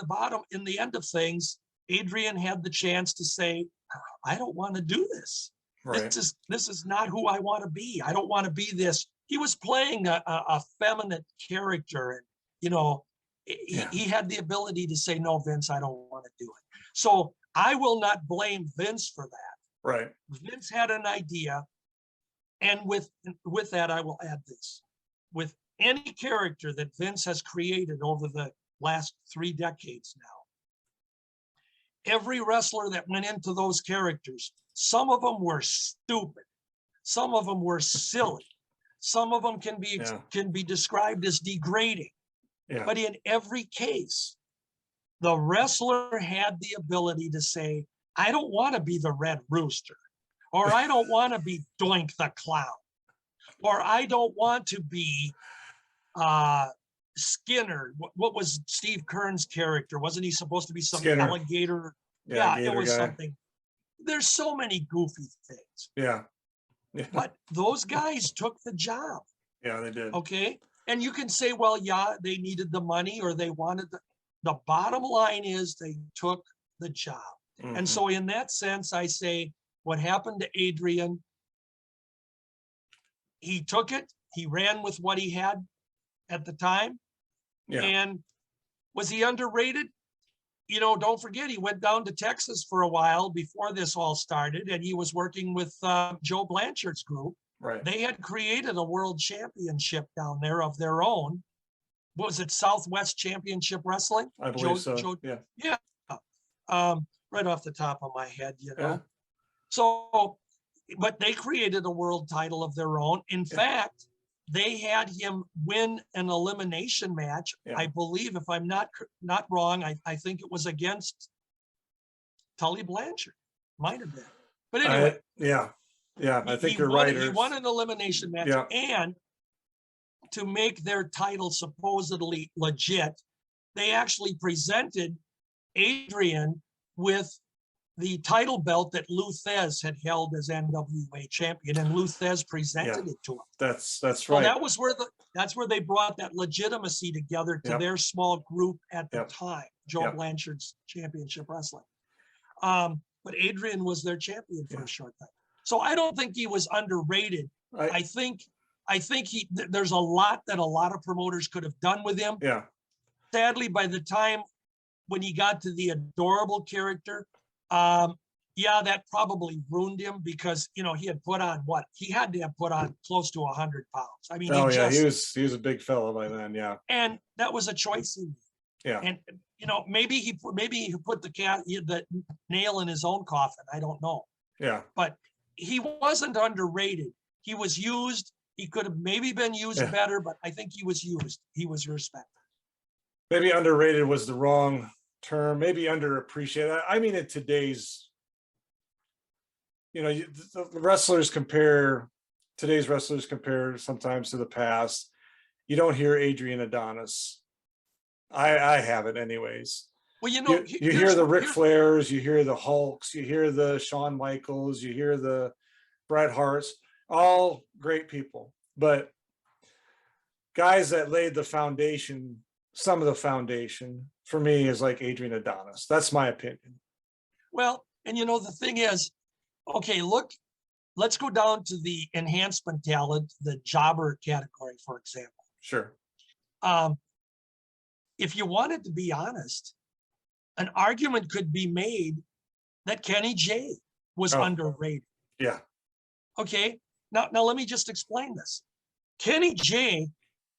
the end of things, Adrian had the chance to say, I don't want to do this. Right. This is not who I want to be. I don't want to be this. He was playing a feminine character, and he had the ability to say, no, Vince, I don't want to do it. So I will not blame Vince for that. Right. Vince had an idea. And with that, I will add this. With any character that Vince has created over the last 3 decades now, every wrestler that went into those characters, some of them were stupid. Some of them were silly. Some of them can be described as degrading. Yeah. But in every case, the wrestler had the ability to say, I don't want to be the Red Rooster, or I don't want to be Doink the Clown, or I don't want to be Skinner. What was Steve Kern's character? Wasn't he supposed to be some Skinner. alligator? Yeah, it was guy. something. There's so many goofy things. Yeah. But those guys took the job. Yeah, they did. Okay. And you can say, well, yeah, they needed the money or they wanted the bottom line is they took the job. Mm-hmm. And so in that sense, I say what happened to Adrian, he took it, he ran with what he had at the time. Yeah. And was he underrated? Don't forget, he went down to Texas for a while before this all started, and he was working with Joe Blanchard's group. Right. They had created a world championship down there of their own. What was it, Southwest Championship Wrestling? I believe so. Yeah. Right off the top of my head, Yeah. So, but they created a world title of their own. In fact, they had him win an elimination match. Yeah. I believe, if I'm not wrong, I think it was against Tully Blanchard. Might have been. But anyway. I think you're right. He won an elimination match. Yeah. And to make their title supposedly legit, they actually presented Adrian with the title belt that Lou Thez had held as NWA champion, and Lou Thez presented it to him. That's right. So that's where they brought that legitimacy together to their small group at the time, Joe Blanchard's Championship Wrestling. But Adrian was their champion for a short time. So I don't think he was underrated. I think there's a lot that a lot of promoters could have done with him. Yeah. Sadly, by the time when he got to the adorable character, that probably ruined him because he had put on he had to have put on close to 100 pounds. I mean, he was a big fella by then, yeah. And that was a choice. And maybe he put the nail in his own coffin. I don't know. Yeah. But he wasn't underrated. He was used. He could have maybe been used better, but I think he was used. He was respected. Maybe underrated was the wrong term. Maybe underappreciated. I mean, in today's, the wrestlers compare. Today's wrestlers compare sometimes to the past, you don't hear Adrian Adonis. I haven't anyways. Well, you know, You hear the Ric Flairs, you hear the Hulks, you hear the Shawn Michaels, you hear the Bret Harts, all great people. But guys that laid the foundation, some of the foundation for me is like Adrian Adonis. That's my opinion. Well, and you know, the thing is, okay, look, let's go down to the enhancement talent, the jobber category, for example. Sure. If you wanted to be honest, an argument could be made that Kenny J was underrated. Yeah. Okay. Now let me just explain this. Kenny J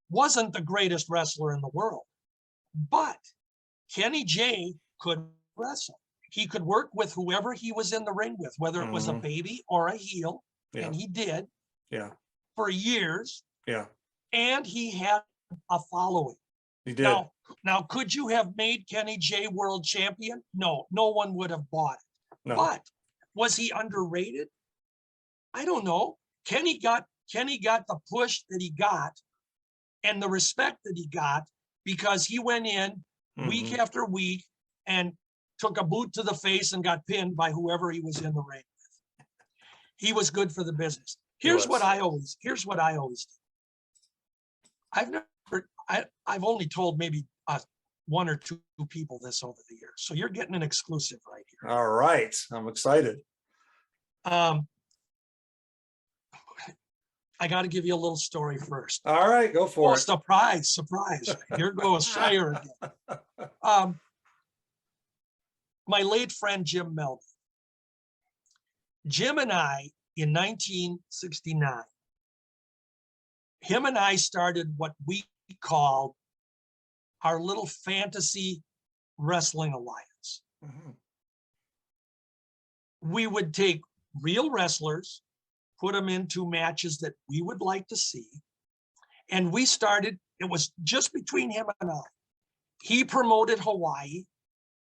wasn't the greatest wrestler in the world, but Kenny J could wrestle. He could work with whoever he was in the ring with, whether it was a baby or a heel, and he did. Yeah. For years. Yeah. And he had a following. He did. Now, could you have made Kenny J world champion? No, no one would have bought it. No. But was he underrated? I don't know. Kenny got the push that he got and the respect that he got because he went in week after week and took a boot to the face and got pinned by whoever he was in the ring with. He was good for the business. Here's what I always do. I've only told maybe one or two people this over the years. So you're getting an exclusive right here. All right. I'm excited. I got to give you a little story first. All right, go for it. Surprise. Here goes Schire again. My late friend, Jim Melvin. Jim and I, in 1969, him and I started what we called our little fantasy wrestling alliance. We would take real wrestlers, put them into matches that we would like to see. And we started, it was just between him and I. He promoted Hawaii.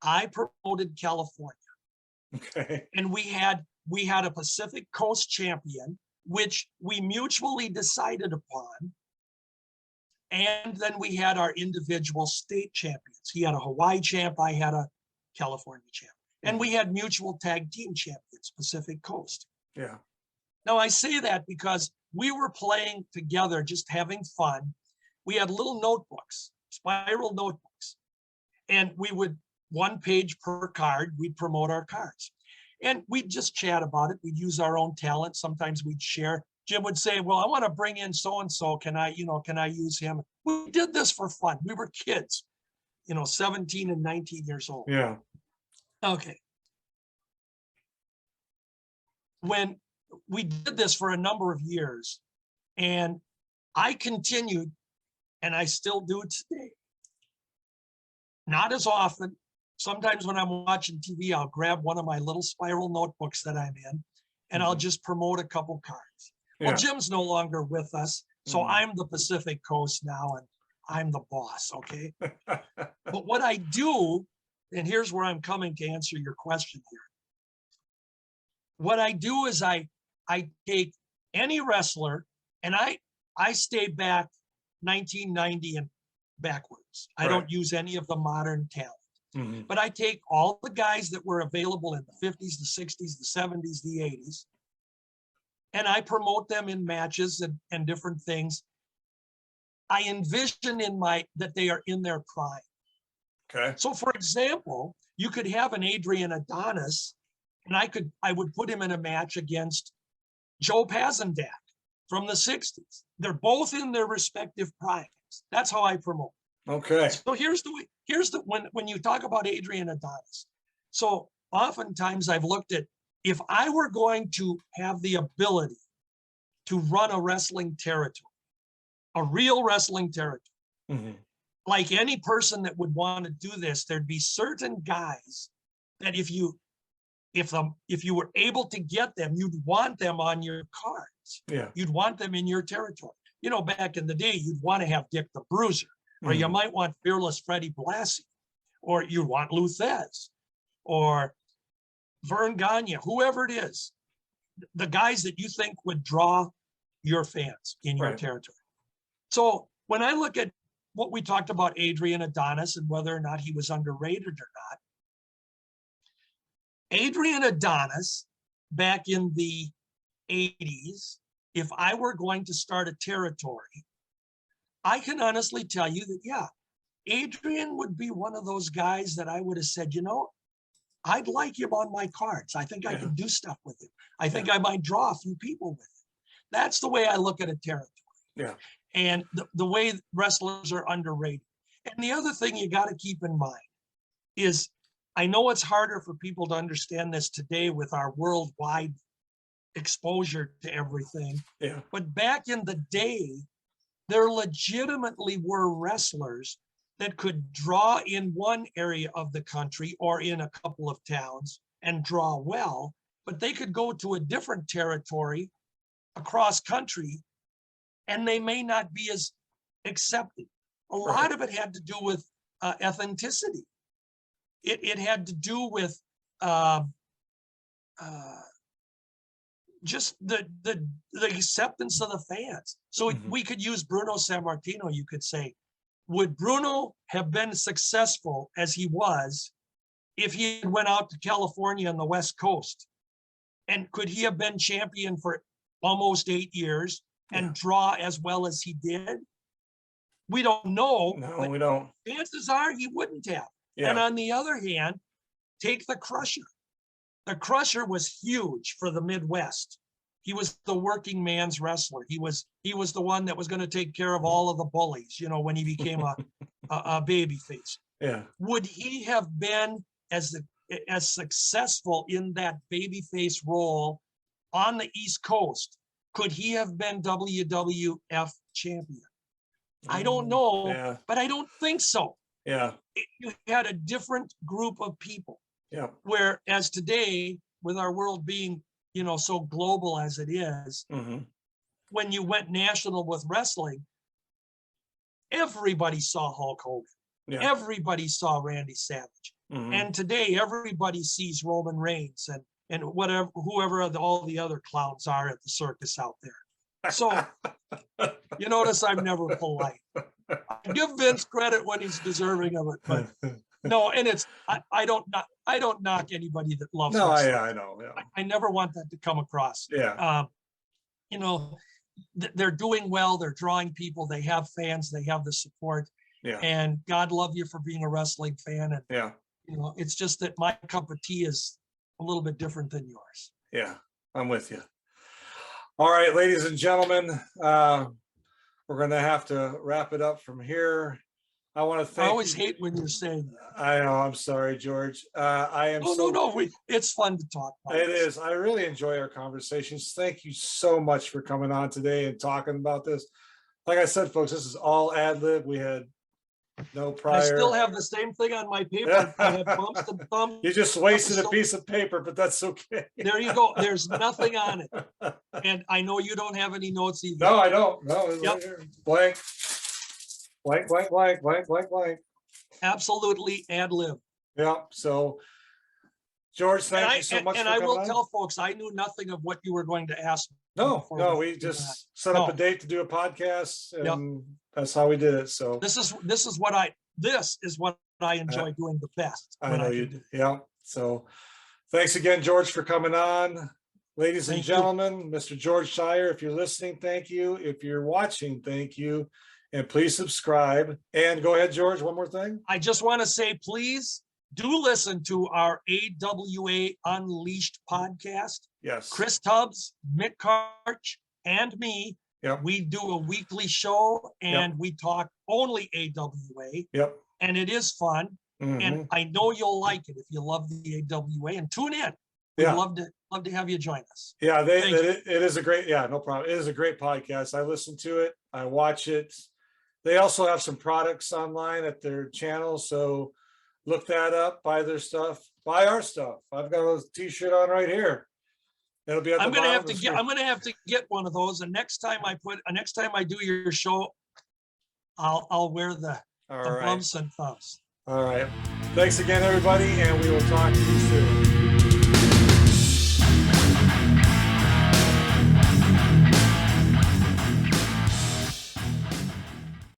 I promoted California. Okay. And we had a Pacific Coast champion, which we mutually decided upon. And then we had our individual state champions. He had a Hawaii champ, I had a California champ. And we had mutual tag team champions, Pacific Coast. Yeah. Now I say that because we were playing together, just having fun. We had little notebooks, spiral notebooks, and we would, one page per card, we'd promote our cards. And we'd just chat about it. We'd use our own talent. Sometimes we'd share. Jim would say, well, I want to bring in so-and-so. Can I use him? We did this for fun. We were kids, 17 and 19 years old. Yeah. Okay. When we did this for a number of years, and I continued, and I still do it today. Not as often. Sometimes when I'm watching TV, I'll grab one of my little spiral notebooks that I'm in, and I'll just promote a couple cards. Yeah. Well, Jim's no longer with us, so I'm the Pacific Coast now, and I'm the boss, okay? But what I do, and here's where I'm coming to answer your question here. What I do is I take any wrestler, and I stay back 1990 and backwards. I don't use any of the modern talent. But I take all the guys that were available in the 50s, the 60s, the 70s, the 80s, and I promote them in matches and different things. I envision that they are in their prime. Okay. So for example, you could have an Adrian Adonis, and I would put him in a match against Joe Pazendak from the 60s. They're both in their respective primes. That's how I promote. Okay. So when you talk about Adrian Adonis. So oftentimes I've looked at, if I were going to have the ability to run a wrestling territory, a real wrestling territory, like any person that would want to do this, there'd be certain guys that if you were able to get them, you'd want them on your cards. Yeah. You'd want them in your territory. Back in the day, you'd want to have Dick the Bruiser, or you might want Fearless Freddie Blassie, or you want Luthez, or Vern Gagne, whoever it is, the guys that you think would draw your fans in your territory. So when I look at what we talked about Adrian Adonis and whether or not he was underrated or not, Adrian Adonis back in the 80s, if I were going to start a territory, I can honestly tell you that, yeah, Adrian would be one of those guys that I would have said, I'd like him on my cards. I think I could do stuff with him. I think I might draw a few people with him. That's the way I look at a territory. Yeah. And the way wrestlers are underrated. And the other thing you got to keep in mind is, I know it's harder for people to understand this today with our worldwide exposure to everything. Yeah. But back in the day, there legitimately were wrestlers that could draw in one area of the country or in a couple of towns and draw well, but they could go to a different territory across country and they may not be as accepted. A lot of it had to do with ethnicity. It had to do with just the acceptance of the fans. So we could use Bruno Sammartino. You could say, would Bruno have been successful as he was if he had went out to California on the West Coast? And could he have been champion for almost 8 years and draw as well as he did? We don't know. No, we don't. Chances are he wouldn't have. Yeah. And on the other hand, take the Crusher. The Crusher was huge for the Midwest. He was the working man's wrestler. He was the one that was going to take care of all of the bullies, when he became a baby face. Yeah. Would he have been as successful in that babyface role on the East Coast? Could he have been WWF champion? I don't know, but I don't think so. Yeah. You had a different group of people. Yeah. Whereas today, with our world being, so global as it is, when you went national with wrestling, everybody saw Hulk Hogan. Yeah. Everybody saw Randy Savage. And today, everybody sees Roman Reigns and whoever all the other clowns are at the circus out there. So you notice I'm never polite. I give Vince credit when he's deserving of it, but no, and it's I don't knock anybody that loves. No, wrestling. I know. Yeah. I never want that to come across. Yeah. They're doing well. They're drawing people. They have fans. They have the support. Yeah. And God love you for being a wrestling fan. And it's just that my cup of tea is a little bit different than yours. Yeah, I'm with you. All right, ladies and gentlemen, we're going to have to wrap it up from here. I want to thank. I always hate when you're saying that. I know. I'm sorry, George. I am. No. It's fun to talk about. It is. I really enjoy our conversations. Thank you so much for coming on today and talking about this. Like I said, folks, this is all ad lib. We had no prior. I still have the same thing on my paper. I have bumps and thumps. You just wasted a piece of paper, but that's okay. There you go. There's nothing on it. And I know you don't have any notes either. No, I don't. No, it's right here. Blank. Blank, blank, blank, blank, blank, blank. Absolutely ad lib. Yeah. So, George, thank you so much. And I will tell folks, I knew nothing of what you were going to ask me. No, we just set up a date to do a podcast, and that's how we did it. So this is what I enjoy doing the best. I know you do. Yeah. So thanks again, George, for coming on. Ladies and gentlemen, Mr. George Schire, if you're listening, thank you. If you're watching, thank you. And please subscribe. And go ahead, George, one more thing. I just want to say, please do listen to our AWA Unleashed podcast. Yes. Chris Tubbs, Mick Karch, and me. Yep. We do a weekly show and we talk only AWA. Yep. And it is fun. And I know you'll like it if you love the AWA, and tune in. We'd love to have you join us. Yeah, it is a great, no problem. It is a great podcast. I listen to it. I watch it. They also have some products online at their channel. So look that up, buy their stuff, buy our stuff. I've got a t-shirt on right here. It'll be at the I'm gonna have to get one of those. And next time I do your show, I'll wear the bumps and thumps. All right. Thanks again, everybody, and we will talk to you soon.